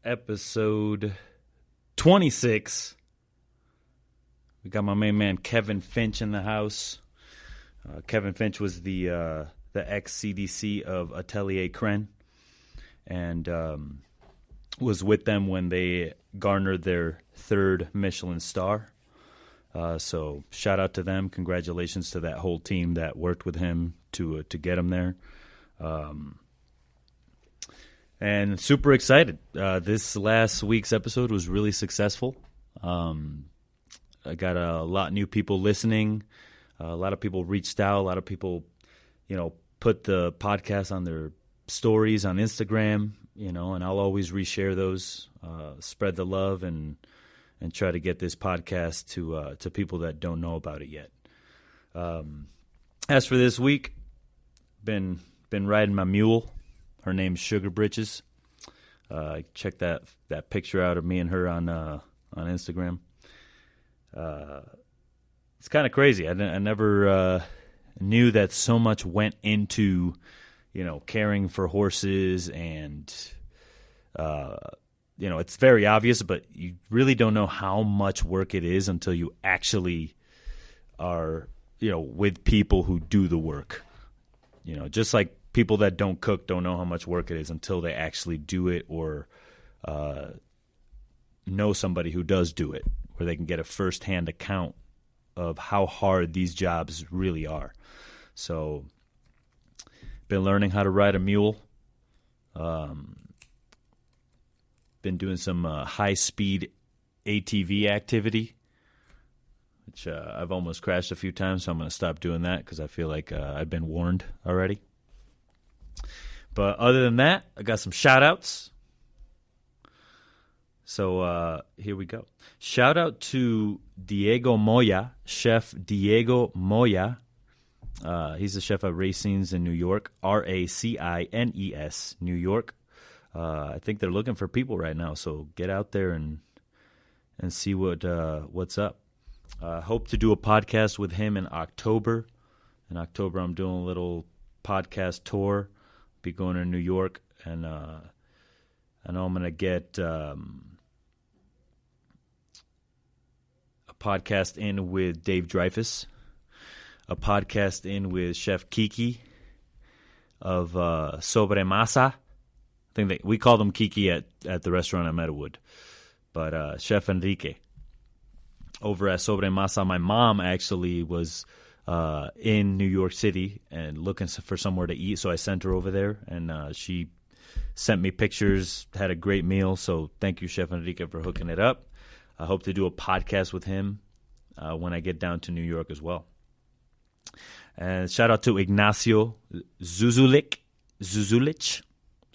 episode 26. We got my main man Kevin Finch in the house. Kevin Finch was the ex-CDC of Atelier Crenn, and was with them when they garnered their third Michelin star. So shout out to them. Congratulations to that whole team that worked with him to get him there. And super excited. This last week's episode was really successful. I got a lot of new people listening. A lot of people reached out. A lot of people, put the podcast on their stories on Instagram, and I'll always reshare those, spread the love and try to get this podcast to people that don't know about it yet. As for this week, been riding my mule. Her name's Sugar Britches. Check that picture out of me and her on Instagram. It's kind of crazy. I never knew that so much went into, caring for horses, and it's very obvious, but you really don't know how much work it is until you actually are, with people who do the work. Just like people that don't cook don't know how much work it is until they actually do it, or know somebody who does do it, where they can get a first-hand account of how hard these jobs really are. So, been learning how to ride a mule. Been doing some high-speed ATV activity, which I've almost crashed a few times, so I'm going to stop doing that because I feel like I've been warned already. But other than that, I got some shout-outs. So here we go. Shout out to Diego Moya, Chef Diego Moya. He's a chef at Racines in New York, Racines, New York. I think they're looking for people right now, so get out there and see what's up. Hope to do a podcast with him in October. In October, I'm doing a little podcast tour. Be going to New York, and I know I'm going to get a podcast in with Dave Dreyfus, a podcast in with Chef Kiki of Sobre Masa. I think we call them Kiki at the restaurant at Meadowood, but Chef Enrique over at Sobre Masa. My mom actually was in New York City and looking for somewhere to eat, so I sent her over there, and she sent me pictures, had a great meal, so thank you, Chef Enrique, for hooking it up. I hope to do a podcast with him when I get down to New York as well. And shout out to Ignacio Zuzulich,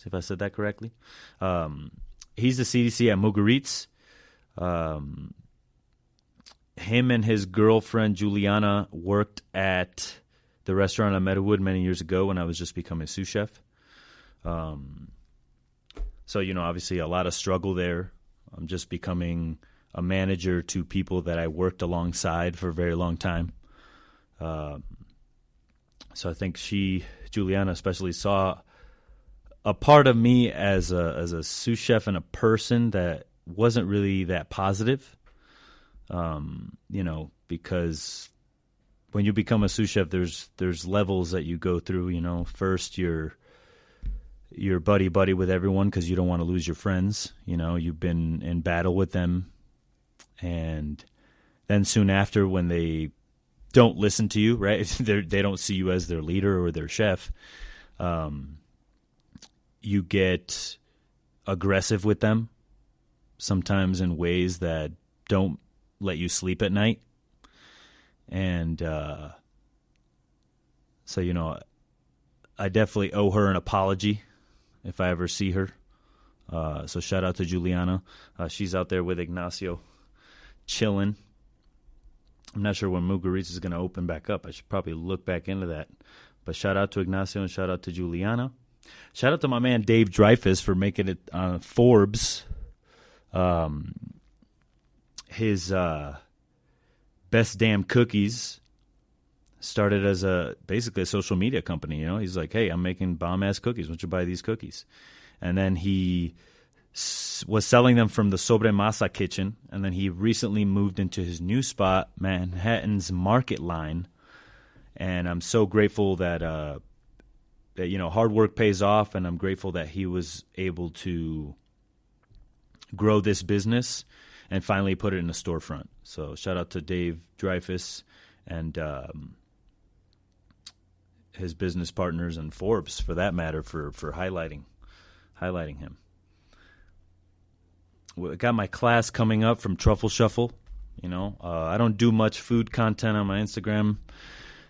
if I said that correctly. He's the CDC at Mugaritz. Him and his girlfriend, Juliana, worked at the restaurant at Meadowood many years ago when I was just becoming sous chef. So, obviously a lot of struggle there. I'm just becoming a manager to people that I worked alongside for a very long time. So I think Juliana especially, saw a part of me as a sous chef and a person that wasn't really that positive. Because when you become a sous chef, there's levels that you go through. First you're buddy with everyone because you don't want to lose your friends. You've been in battle with them, and then soon after, when they don't listen to you, right? They don't see you as their leader or their chef. You get aggressive with them, sometimes in ways that don't let you sleep at night. And so, I definitely owe her an apology if I ever see her. So shout out to Juliana. She's out there with Ignacio chilling. I'm not sure when Mugaritz is going to open back up. I should probably look back into that. But shout out to Ignacio and shout out to Juliana. Shout out to my man Dave Dreyfus for making it on Forbes. His Best Damn Cookies started as basically a social media company. He's like, hey, I'm making bomb-ass cookies. Why don't you buy these cookies? And then he was selling them from the Sobremasa kitchen, and then he recently moved into his new spot, Manhattan's Market Line. And I'm so grateful that hard work pays off, and I'm grateful that he was able to grow this business and finally put it in a storefront. So shout out to Dave Dreyfus and his business partners, and Forbes, for that matter, for highlighting him. I got my class coming up from Truffle Shuffle. I don't do much food content on my Instagram,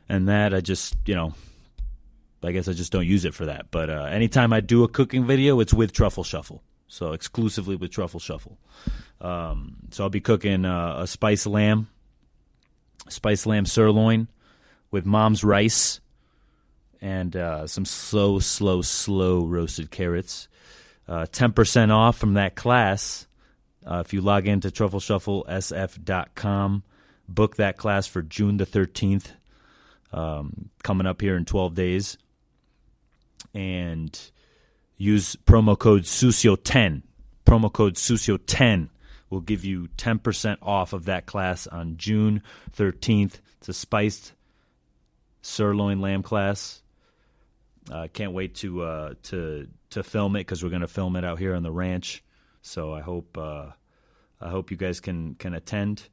and that I just, I guess I just don't use it for that. But anytime I do a cooking video, it's with Truffle Shuffle. So exclusively with Truffle Shuffle. So I'll be cooking a spice lamb sirloin with mom's rice and some slow roasted carrots. 10% off from that class. If you log into truffleshufflesf.com, book that class for June the 13th, coming up here in 12 days. And use promo code Sucio10. Promo code Sucio10 will give you 10% off of that class on June 13th. It's a spiced sirloin lamb class. Can't wait to film it, because we're going to film it out here on the ranch. So I hope you guys can attend.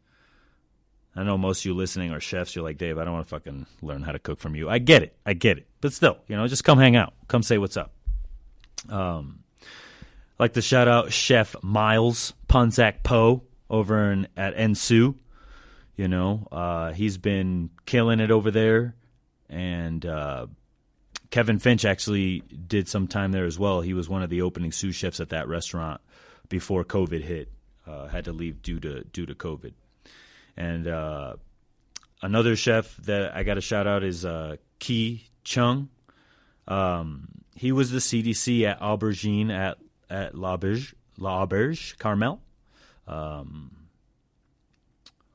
I know most of you listening are chefs. You're like, Dave, I don't want to fucking learn how to cook from you. I get it. But still, just come hang out. Come say what's up. Like to shout out Chef Miles Punzak Poe over at Ensue. He's been killing it over there. And Kevin Finch actually did some time there as well. He was one of the opening sous chefs at that restaurant before COVID hit. Had to leave due to COVID. And another chef that I got to shout out is Ki Chung. He was the CDC at Aubergine at L'Auberge Carmel. I'm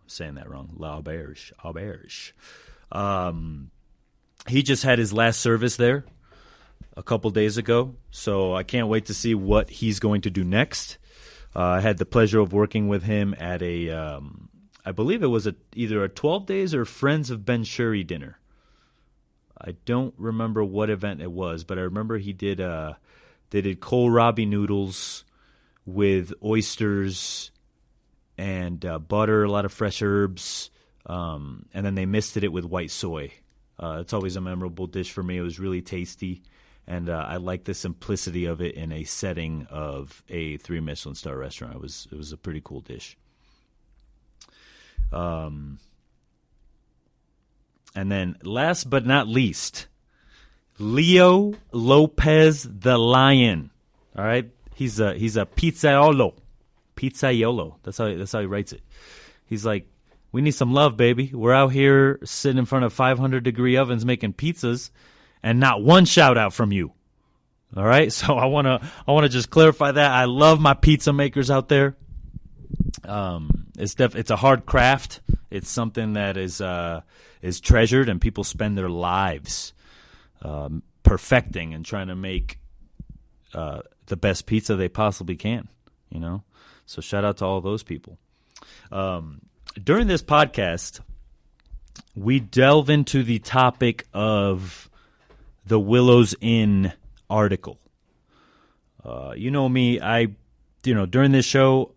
saying that wrong. L'Auberge. He just had his last service there a couple days ago, so I can't wait to see what he's going to do next. I had the pleasure of working with him at I believe it was either a 12 Days or Friends of Ben Shuri dinner. I don't remember what event it was, but I remember they did kohlrabi noodles with oysters and butter, a lot of fresh herbs, and then they misted it with white soy. It's always a memorable dish for me. It was really tasty, and I like the simplicity of it in a setting of a 3 Michelin star restaurant. It was a pretty cool dish. And then last but not least, Leo Lopez the Lion. All right, he's a pizzaiolo. That's how he writes it. He's like, we need some love, baby. We're out here sitting in front of 500-degree ovens making pizzas, and not one shout out from you. All right, so I wanna just clarify that. I love my pizza makers out there. It's a hard craft. It's something that is treasured, and people spend their lives perfecting and trying to make the best pizza they possibly can. So shout out to all those people. During this podcast, we delve into the topic of the Willows Inn article. You know me, during this show,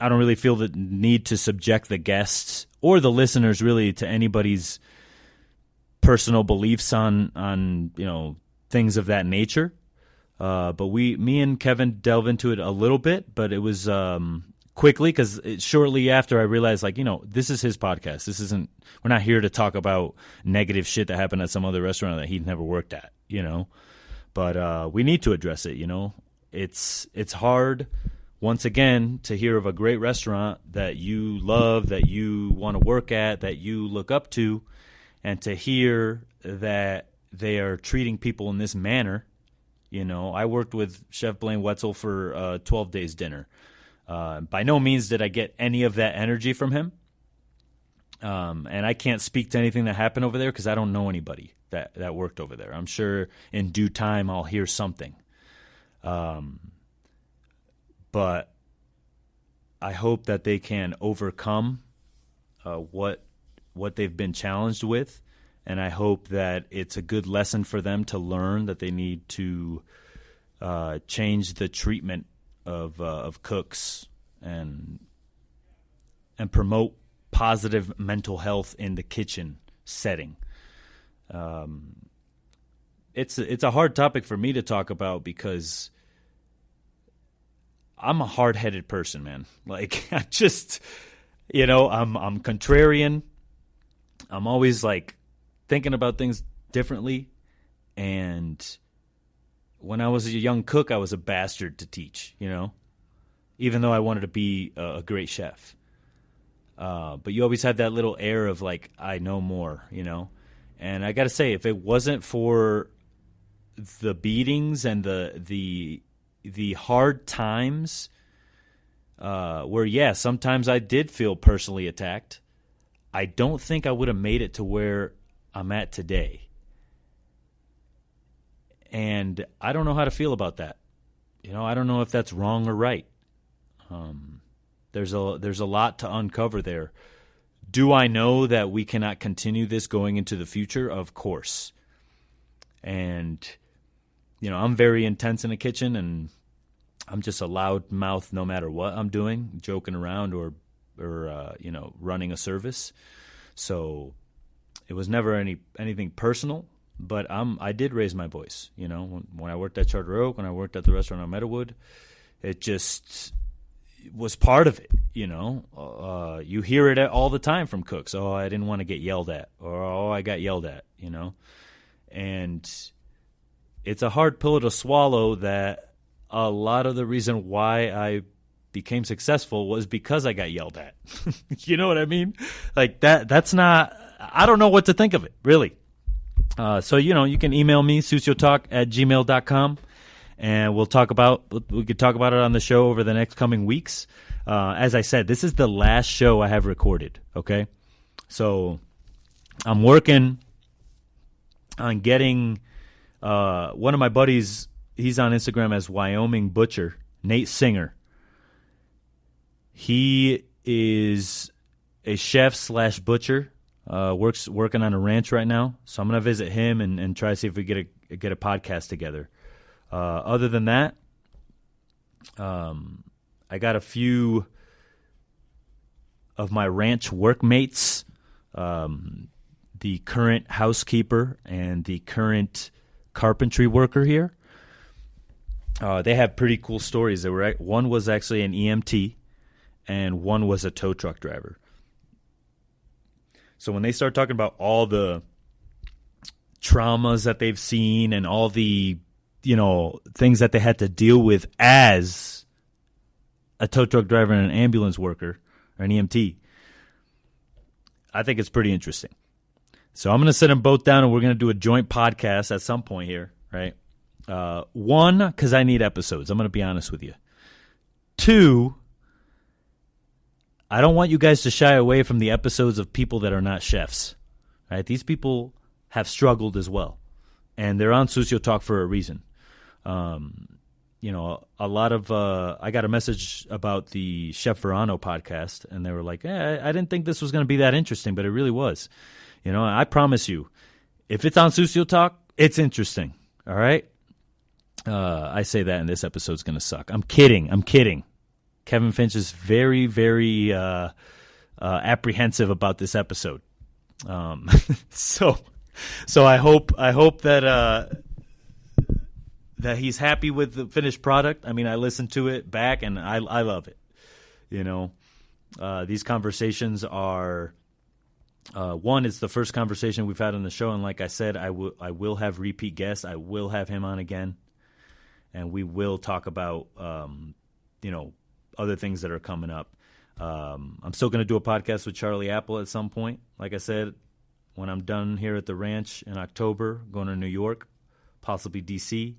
I don't really feel the need to subject the guests or the listeners really to anybody's personal beliefs on things of that nature. But me and Kevin delve into it a little bit, but it was quickly, because shortly after I realized, this is his podcast. We're not here to talk about negative shit that happened at some other restaurant that he'd never worked at, But we need to address it, It's hard, once again, to hear of a great restaurant that you love, that you want to work at, that you look up to, and to hear that they are treating people in this manner. I worked with Chef Blaine Wetzel for 12 Days dinner. By no means did I get any of that energy from him. And I can't speak to anything that happened over there because I don't know anybody that worked over there. I'm sure in due time I'll hear something. but I hope that they can overcome what they've been challenged with, and I hope that it's a good lesson for them to learn that they need to change the treatment of cooks and promote positive mental health in the kitchen setting. It's a hard topic for me to talk about because I'm a hard-headed person, man. Like, I just, I'm contrarian. I'm always like thinking about things differently. And when I was a young cook, I was a bastard to teach, even though I wanted to be a great chef. But you always have that little air of like, I know more, And I got to say, if it wasn't for the beatings and the hard times, where sometimes I did feel personally attacked, I don't think I would have made it to where I'm at today. And I don't know how to feel about that. I don't know if that's wrong or right. There's a lot to uncover there. Do I know that we cannot continue this going into the future? Of course. And I'm very intense in the kitchen, and I'm just a loud mouth no matter what I'm doing, joking around or running a service. So it was never anything personal, but I did raise my voice. When I worked at Charter Oak, when I worked at the restaurant on Meadowood, it just was part of it. You hear it all the time from cooks. Oh, I didn't want to get yelled at, or oh, I got yelled at. And it's a hard pill to swallow that a lot of the reason why I became successful was because I got yelled at. You know what I mean? Like that's not, I don't know what to think of it, really. So, you can email me, suciotalk@gmail.com, and we could talk about it on the show over the next coming weeks. As I said, this is the last show I have recorded, okay? So I'm working on getting one of my buddies, he's on Instagram as Wyoming Butcher, Nate Singer. He is a chef / butcher, working on a ranch right now. So I'm going to visit him and try to see if we get a podcast together. Other than that, I got a few of my ranch workmates, the current housekeeper and the current carpentry worker here. They have pretty cool stories. One was actually an EMT, and one was a tow truck driver. So when they start talking about all the traumas that they've seen and all the things that they had to deal with as a tow truck driver and an ambulance worker or an EMT, I think it's pretty interesting. So I'm going to sit them both down, and we're going to do a joint podcast at some point here, right? One, because I need episodes. I'm going to be honest with you. Two, I don't want you guys to shy away from the episodes of people that are not chefs, right? These people have struggled as well, and they're on suciotalk for a reason. A lot of I got a message about the Chef Verano podcast, and they were like, I didn't think this was going to be that interesting, but it really was. I promise you, if it's on suciotalk, it's interesting, all right? I say that, and this episode's going to suck. I'm kidding. Kevin Finch is very, very apprehensive about this episode. So I hope that that he's happy with the finished product. I mean, I listened to it back, and I love it. These conversations are one. It's the first conversation we've had on the show, and like I said, I will have repeat guests. I will have him on again, and we will talk about other things that are coming up. I'm still going to do a podcast with Charlie Apple at some point. Like I said, when I'm done here at the ranch in October, going to New York, possibly DC.